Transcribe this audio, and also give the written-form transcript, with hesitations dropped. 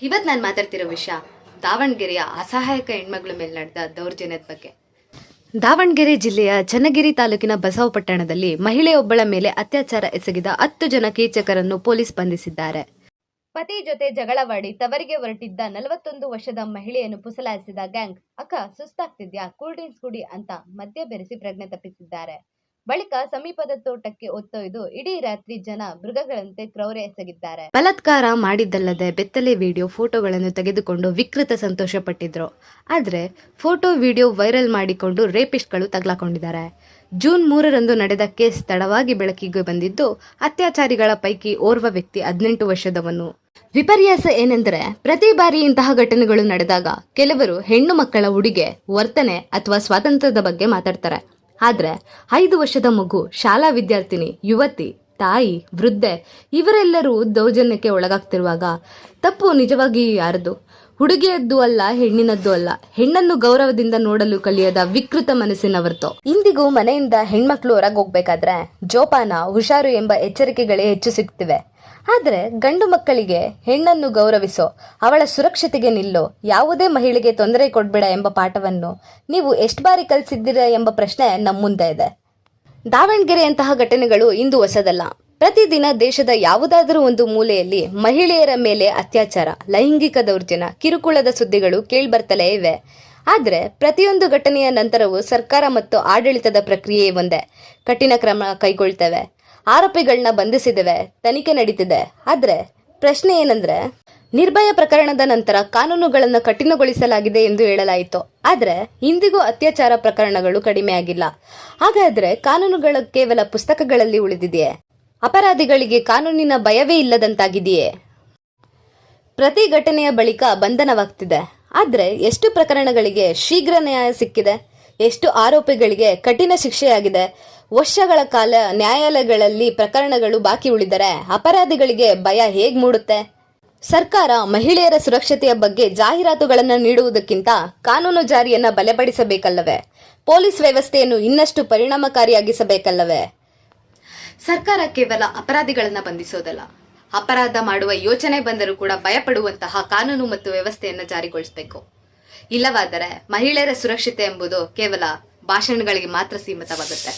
ಇವತ್ತು ನಾನು ಮಾತಾಡ್ತಿರೋ ವಿಷಯ ದಾವಣಗೆರೆಯ ಅಸಹಾಯಕ ಹೆಣ್ಮಗಳ ಮೇಲೆ ನಡೆದ ದೌರ್ಜನ್ಯದ ಬಗ್ಗೆ. ದಾವಣಗೆರೆ ಜಿಲ್ಲೆಯ ಚನ್ನಗಿರಿ ತಾಲೂಕಿನ ಬಸವಪಟ್ಟಣದಲ್ಲಿ ಮಹಿಳೆಯೊಬ್ಬಳ ಮೇಲೆ ಅತ್ಯಾಚಾರ ಎಸಗಿದ 10 ಜನ ಕೀಚಕರನ್ನು ಪೊಲೀಸ್ ಬಂಧಿಸಿದ್ದಾರೆ. ಪತಿ ಜೊತೆ ಜಗಳವಾಡಿ ತವರಿಗೆ ಹೊರಟಿದ್ದ 41 ವರ್ಷದ ಮಹಿಳೆಯನ್ನು ಪುಸಲಾಯಿಸಿದ ಗ್ಯಾಂಗ್ ಅಕ್ಕ ಸುಸ್ತಾಗ್ತಿದ್ಯಾ, ಕೂಲ್ ಡ್ರಿಂಕ್ಸ್ ಕುಡಿ ಅಂತ ಮದ್ಯ ಬೆರೆಸಿ ಪ್ರಜ್ಞೆ ತಪ್ಪಿಸಿದ್ದಾರೆ. ಬಳಿಕ ಸಮೀಪದ ತೋಟಕ್ಕೆ ಒತ್ತೊಯ್ದು ಇಡೀ ರಾತ್ರಿ ಜನ ಮೃಗಗಳಂತೆ ಕ್ರೌರ್ಯ ಎಸಗಿದ್ದಾರೆ. ಬಲಾತ್ಕಾರ ಮಾಡಿದ್ದಲ್ಲದೆ ಬೆತ್ತಲೆ ವಿಡಿಯೋ ಫೋಟೋಗಳನ್ನು ತೆಗೆದುಕೊಂಡು ವಿಕೃತ ಸಂತೋಷ ಪಟ್ಟಿದ್ರು. ಆದ್ರೆ ಫೋಟೋ ವಿಡಿಯೋ ವೈರಲ್ ಮಾಡಿಕೊಂಡು ರೇಪಿಸ್ಟ್ಗಳು ತಗಲಾಕೊಂಡಿದ್ದಾರೆ. ಜೂನ್ 3ರಂದು ನಡೆದ ಕೇಸ್ ತಡವಾಗಿ ಬೆಳಕಿಗೆ ಬಂದಿದ್ದು, ಅತ್ಯಾಚಾರಿಗಳ ಪೈಕಿ ಓರ್ವ ವ್ಯಕ್ತಿ 18 ವರ್ಷದವನು. ವಿಪರ್ಯಾಸ ಏನೆಂದರೆ, ಪ್ರತಿ ಬಾರಿ ಇಂತಹ ಘಟನೆಗಳು ನಡೆದಾಗ ಕೆಲವರು ಹೆಣ್ಣು ಮಕ್ಕಳ ಉಡುಗೆ, ವರ್ತನೆ ಅಥವಾ ಸ್ವಾತಂತ್ರ್ಯದ ಬಗ್ಗೆ ಮಾತಾಡ್ತಾರೆ. ಆದ್ರೆ 5 ವರ್ಷದ ಮಗು, ಶಾಲಾ ವಿದ್ಯಾರ್ಥಿನಿ, ಯುವತಿ, ತಾಯಿ, ವೃದ್ಧೆ ಇವರೆಲ್ಲರೂ ದೌರ್ಜನ್ಯಕ್ಕೆ ಒಳಗಾಗ್ತಿರುವಾಗ ತಪ್ಪು ನಿಜವಾಗಿ ಯಾರದು? ಹುಡುಗಿಯದ್ದು ಅಲ್ಲ, ಹೆಣ್ಣಿನದ್ದು ಅಲ್ಲ. ಹೆಣ್ಣನ್ನು ಗೌರವದಿಂದ ನೋಡಲು ಕಲಿಯದ ವಿಕೃತ ಮನಸ್ಸಿನವರ್ತು. ಇಂದಿಗೂ ಮನೆಯಿಂದ ಹೆಣ್ಮಕ್ಳು ಹೊರಗೆ ಹೋಗ್ಬೇಕಾದ್ರೆ ಜೋಪಾನ, ಹುಷಾರು ಎಂಬ ಎಚ್ಚರಿಕೆಗಳೇ ಹೆಚ್ಚು ಸಿಗ್ತಿವೆ. ಆದ್ರೆ ಗಂಡು ಮಕ್ಕಳಿಗೆ ಹೆಣ್ಣನ್ನು ಗೌರವಿಸೋ, ಅವಳ ಸುರಕ್ಷತೆಗೆ ನಿಲ್ಲೋ, ಯಾವುದೇ ಮಹಿಳೆಗೆ ತೊಂದರೆ ಕೊಡ್ಬೇಡ ಎಂಬ ಪಾಠವನ್ನು ನೀವು ಎಷ್ಟು ಬಾರಿ ಕಲಿಸಿದ್ದೀರಾ ಎಂಬ ಪ್ರಶ್ನೆ ನಮ್ಮ ಮುಂದೆ ಇದೆ. ದಾವಣಗೆರೆಯಂತಹ ಘಟನೆಗಳು ಇಂದು ಹೊಸದಲ್ಲ. ಪ್ರತಿದಿನ ದೇಶದ ಯಾವುದಾದರೂ ಒಂದು ಮೂಲೆಯಲ್ಲಿ ಮಹಿಳೆಯರ ಮೇಲೆ ಅತ್ಯಾಚಾರ, ಲೈಂಗಿಕ ದೌರ್ಜನ್ಯ, ಕಿರುಕುಳದ ಸುದ್ದಿಗಳು ಕೇಳ್ಬರ್ತಲೇ ಇವೆ. ಆದರೆ ಪ್ರತಿಯೊಂದು ಘಟನೆಯ ನಂತರವೂ ಸರ್ಕಾರ ಮತ್ತು ಆಡಳಿತದ ಪ್ರಕ್ರಿಯೆ ಒಂದೇ. ಕಠಿಣ ಕ್ರಮ ಕೈಗೊಳ್ತೇವೆ, ಆರೋಪಿಗಳನ್ನ ಬಂಧಿಸಿದ್ದೇವೆ, ತನಿಖೆ ನಡೀತಿದೆ. ಆದ್ರೆ ಪ್ರಶ್ನೆ ಏನಂದ್ರೆ, ನಿರ್ಭಯ ಪ್ರಕರಣದ ನಂತರ ಕಾನೂನುಗಳನ್ನು ಕಠಿಣಗೊಳಿಸಲಾಗಿದೆ ಎಂದು ಹೇಳಲಾಯಿತು. ಆದ್ರೆ ಇಂದಿಗೂ ಅತ್ಯಾಚಾರ ಪ್ರಕರಣಗಳು ಕಡಿಮೆ ಆಗಿಲ್ಲ. ಹಾಗಾದ್ರೆ ಕಾನೂನುಗಳು ಕೇವಲ ಪುಸ್ತಕಗಳಲ್ಲಿ ಉಳಿದಿದೆಯೇ? ಅಪರಾಧಿಗಳಿಗೆ ಕಾನೂನಿನ ಭಯವೇ ಇಲ್ಲದಂತಾಗಿದೆಯೇ? ಪ್ರತಿ ಘಟನೆಯ ಬಳಿಕ ಬಂಧನವಾಗ್ತಿದೆ. ಆದ್ರೆ ಎಷ್ಟು ಪ್ರಕರಣಗಳಿಗೆ ಶೀಘ್ರ ನ್ಯಾಯ ಸಿಕ್ಕಿದೆ? ಎಷ್ಟು ಆರೋಪಿಗಳಿಗೆ ಕಠಿಣ ಶಿಕ್ಷೆಯಾಗಿದೆ? ವರ್ಷಗಳ ಕಾಲ ನ್ಯಾಯಾಲಯಗಳಲ್ಲಿ ಪ್ರಕರಣಗಳು ಬಾಕಿ ಉಳಿದರೆ ಅಪರಾಧಿಗಳಿಗೆ ಭಯ ಹೇಗ್ ಮೂಡುತ್ತೆ? ಸರ್ಕಾರ ಮಹಿಳೆಯರ ಸುರಕ್ಷತೆಯ ಬಗ್ಗೆ ಜಾಹೀರಾತುಗಳನ್ನು ನೀಡುವುದಕ್ಕಿಂತ ಕಾನೂನು ಜಾರಿಯನ್ನ ಬಲಪಡಿಸಬೇಕಲ್ಲವೇ? ಪೊಲೀಸ್ ವ್ಯವಸ್ಥೆಯನ್ನು ಇನ್ನಷ್ಟು ಪರಿಣಾಮಕಾರಿಯಾಗಿಸಬೇಕಲ್ಲವೇ? ಸರ್ಕಾರ ಕೇವಲ ಅಪರಾಧಿಗಳನ್ನ ಬಂಧಿಸೋದಲ್ಲ, ಅಪರಾಧ ಮಾಡುವ ಯೋಚನೆ ಬಂದರೂ ಕೂಡ ಭಯಪಡುವಂತಹ ಕಾನೂನು ಮತ್ತು ವ್ಯವಸ್ಥೆಯನ್ನು ಜಾರಿಗೊಳಿಸಬೇಕು. ಇಲ್ಲವಾದರೆ ಮಹಿಳೆಯರ ಸುರಕ್ಷತೆ ಎಂಬುದು ಕೇವಲ ಭಾಷಣಗಳಿಗೆ ಮಾತ್ರ ಸೀಮಿತವಾಗುತ್ತೆ.